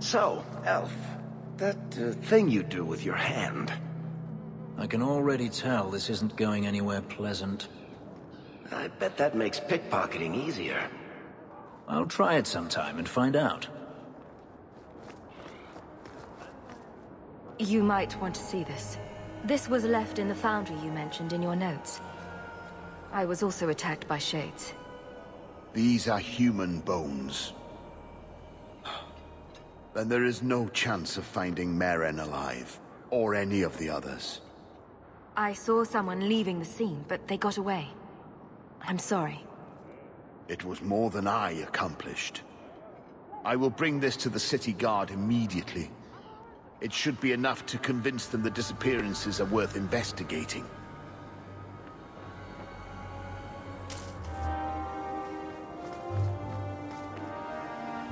So, Elf, that thing you do with your hand. I can already tell this isn't going anywhere pleasant. I bet that makes pickpocketing easier. I'll try it sometime and find out. You might want to see this. This was left in the foundry you mentioned in your notes. I was also attacked by shades. These are human bones. Then there is no chance of finding Merril alive, or any of the others. I saw someone leaving the scene, but they got away. I'm sorry. It was more than I accomplished. I will bring this to the city guard immediately. It should be enough to convince them the disappearances are worth investigating.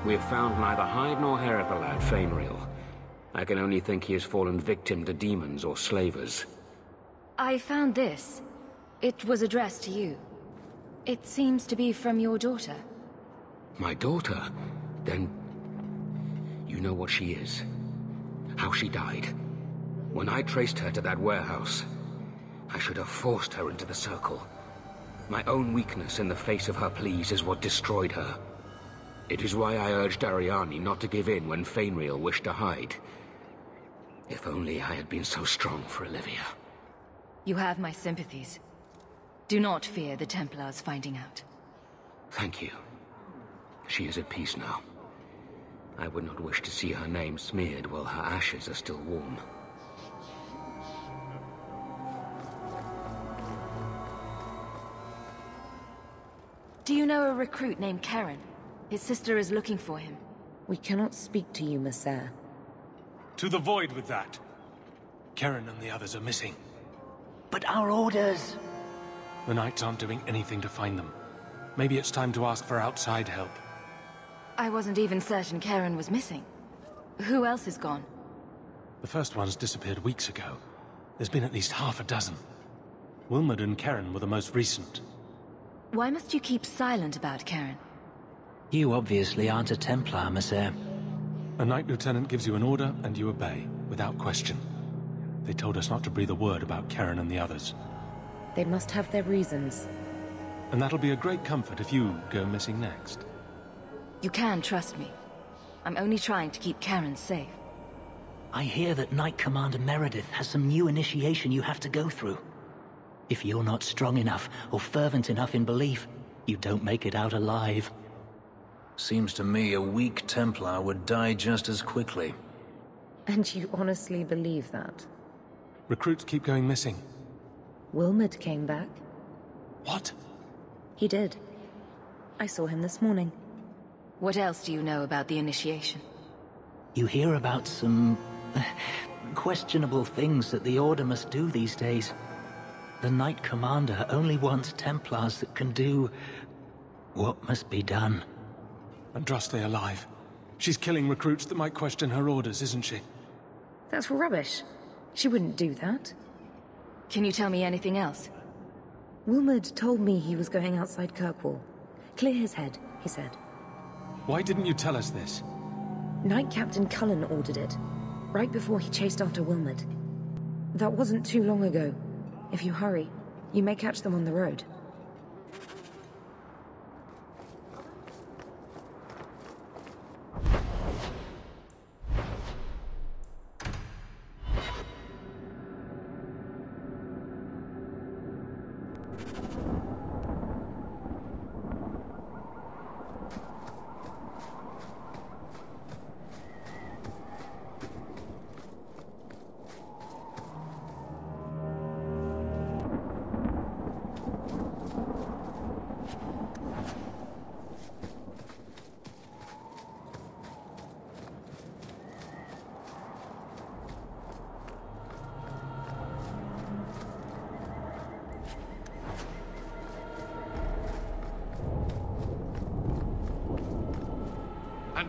We have found neither hide nor hair of the lad, Fenris. I can only think he has fallen victim to demons or slavers. I found this. It was addressed to you. It seems to be from your daughter. My daughter? Then... you know what she is. How she died. When I traced her to that warehouse, I should have forced her into the circle. My own weakness in the face of her pleas is what destroyed her. It is why I urged Ariani not to give in when Fenris wished to hide. If only I had been so strong for Olivia. You have my sympathies. Do not fear the Templars finding out. Thank you. She is at peace now. I would not wish to see her name smeared while her ashes are still warm. Do you know a recruit named Karen? His sister is looking for him. We cannot speak to you, Messer. To the void with that. Karen and the others are missing. But our orders... The Knights aren't doing anything to find them. Maybe it's time to ask for outside help. I wasn't even certain Karen was missing. Who else is gone? The first ones disappeared weeks ago. There's been at least half a dozen. Wilmot and Karen were the most recent. Why must you keep silent about Karen? You obviously aren't a Templar, Messer. A Knight Lieutenant gives you an order and you obey, without question. They told us not to breathe a word about Karen and the others. They must have their reasons. And that'll be a great comfort if you go missing next. You can trust me. I'm only trying to keep Karen safe. I hear that Knight Commander Meredith has some new initiation you have to go through. If you're not strong enough or fervent enough in belief, you don't make it out alive. Seems to me a weak Templar would die just as quickly. And you honestly believe that? Recruits keep going missing. Wilmot came back. What? He did. I saw him this morning. What else do you know about the initiation? You hear about some... questionable things that the Order must do these days. The Knight Commander only wants Templars that can do... what must be done. Andraste alive. She's killing recruits that might question her orders, isn't she? That's rubbish. She wouldn't do that. Can you tell me anything else? Wilmot told me he was going outside Kirkwall. Clear his head, he said. Why didn't you tell us this? Knight Captain Cullen ordered it, right before he chased after Wilmot. That wasn't too long ago. If you hurry, you may catch them on the road.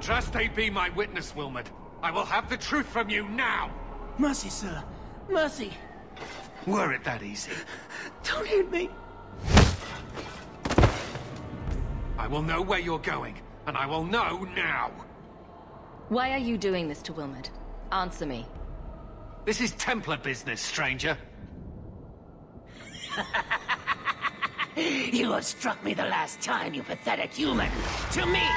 Andraste be my witness, Wilmot. I will have the truth from you now! Mercy, sir. Mercy. Were it that easy? Don't hit me. I will know where you're going. and I will know now. Why are you doing this to Wilmot? Answer me. This is Templar business, stranger. You have struck me the last time, you pathetic human. To me!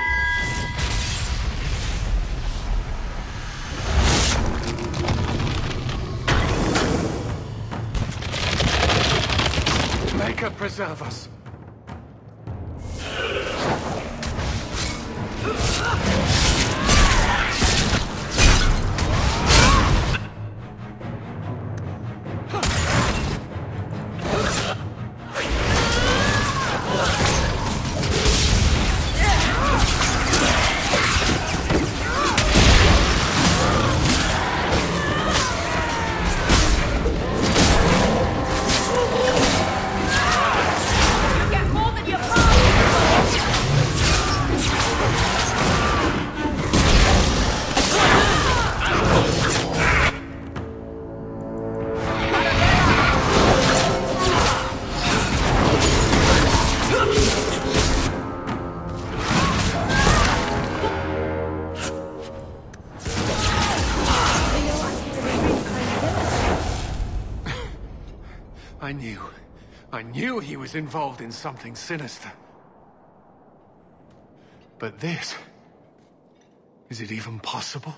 Maker preserve us. I knew he was involved in something sinister. But this... is it even possible?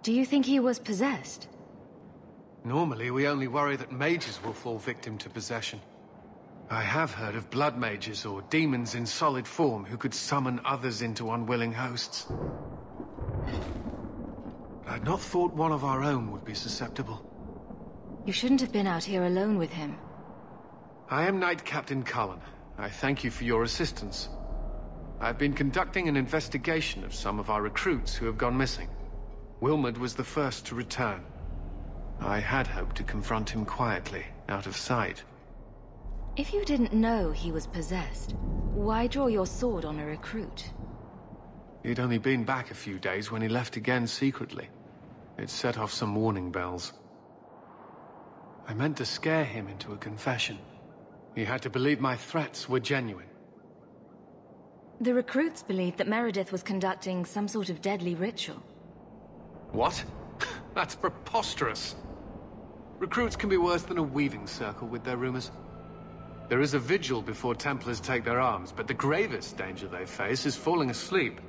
Do you think he was possessed? Normally, we only worry that mages will fall victim to possession. I have heard of blood mages or demons in solid form who could summon others into unwilling hosts. But I'd not thought one of our own would be susceptible. You shouldn't have been out here alone with him. I am Knight Captain Cullen. I thank you for your assistance. I've been conducting an investigation of some of our recruits who have gone missing. Wilmot was the first to return. I had hoped to confront him quietly, out of sight. If you didn't know he was possessed, why draw your sword on a recruit? He'd only been back a few days when he left again secretly. It set off some warning bells. I meant to scare him into a confession. He had to believe my threats were genuine. The recruits believed that Meredith was conducting some sort of deadly ritual. What? That's preposterous. Recruits can be worse than a weaving circle with their rumors. There is a vigil before Templars take their arms, but the gravest danger they face is falling asleep.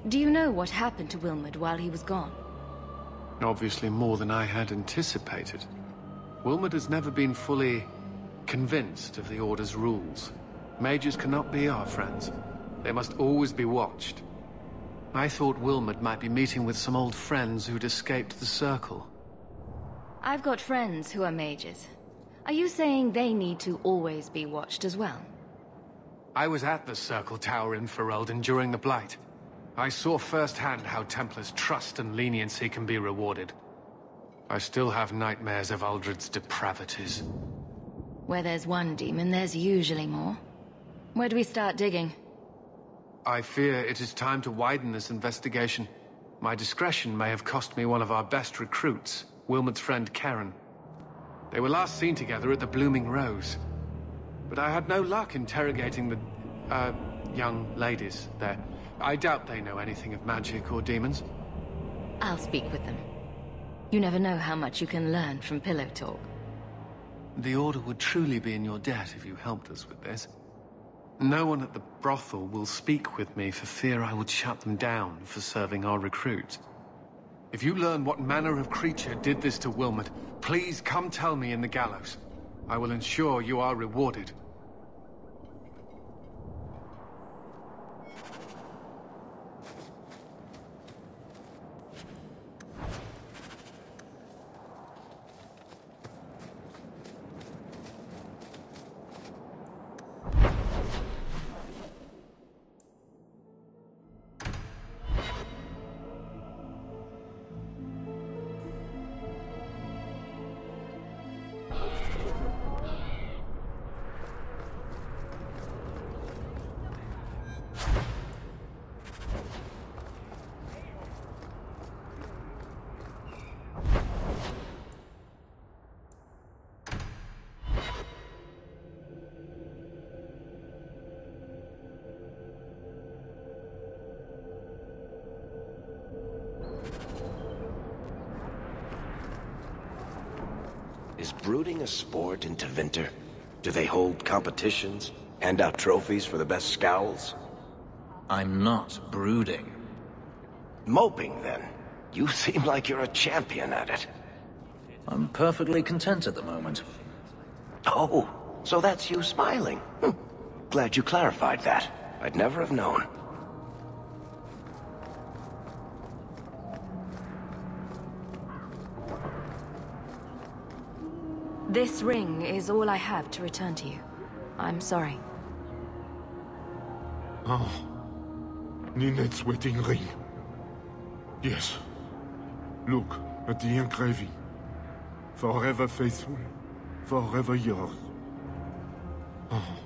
Do you know what happened to Wilmot while he was gone? Obviously more than I had anticipated. Wilmot has never been fully convinced of the Order's rules. Mages cannot be our friends. They must always be watched. I thought Wilmot might be meeting with some old friends who'd escaped the Circle. I've got friends who are mages. Are you saying they need to always be watched as well? I was at the Circle Tower in Ferelden during the Blight. I saw firsthand how Templars' trust and leniency can be rewarded. I still have nightmares of Uldred's depravities. Where there's one demon, there's usually more. Where do we start digging? I fear it is time to widen this investigation. My discretion may have cost me one of our best recruits, Wilmot's friend Karen. They were last seen together at the Blooming Rose. But I had no luck interrogating the, young ladies there. I doubt they know anything of magic or demons. I'll speak with them. You never know how much you can learn from pillow talk. The Order would truly be in your debt if you helped us with this. No one at the brothel will speak with me for fear I would shut them down for serving our recruit. If you learn what manner of creature did this to Wilmot, please come tell me in the gallows. I will ensure you are rewarded. brooding a sport in Tevinter? Do they hold competitions? Hand out trophies for the best scowls? I'm not brooding. Moping, then. You seem like you're a champion at it. I'm perfectly content at the moment. Oh, so that's you smiling. Glad you clarified that. I'd never have known. This ring is all I have to return to you. I'm sorry. Oh. Ninette's wedding ring. Yes. Look at the engraving. Forever faithful, forever yours. Oh.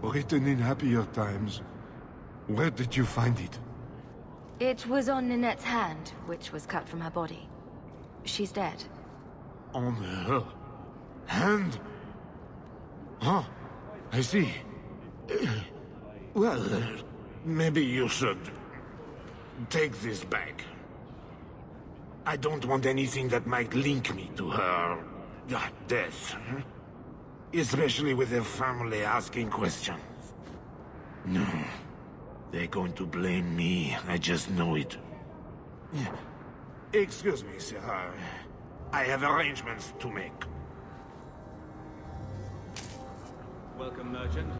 Written in happier times. Where did you find it? It was on Ninette's hand, which was cut from her body. She's dead. On her hand? Huh. I see. Well, maybe you should take this back. I don't want anything that might link me to her death. Especially with her family asking questions. No. They're going to blame me. I just know it. Excuse me, sir. I have arrangements to make. Welcome, merchant.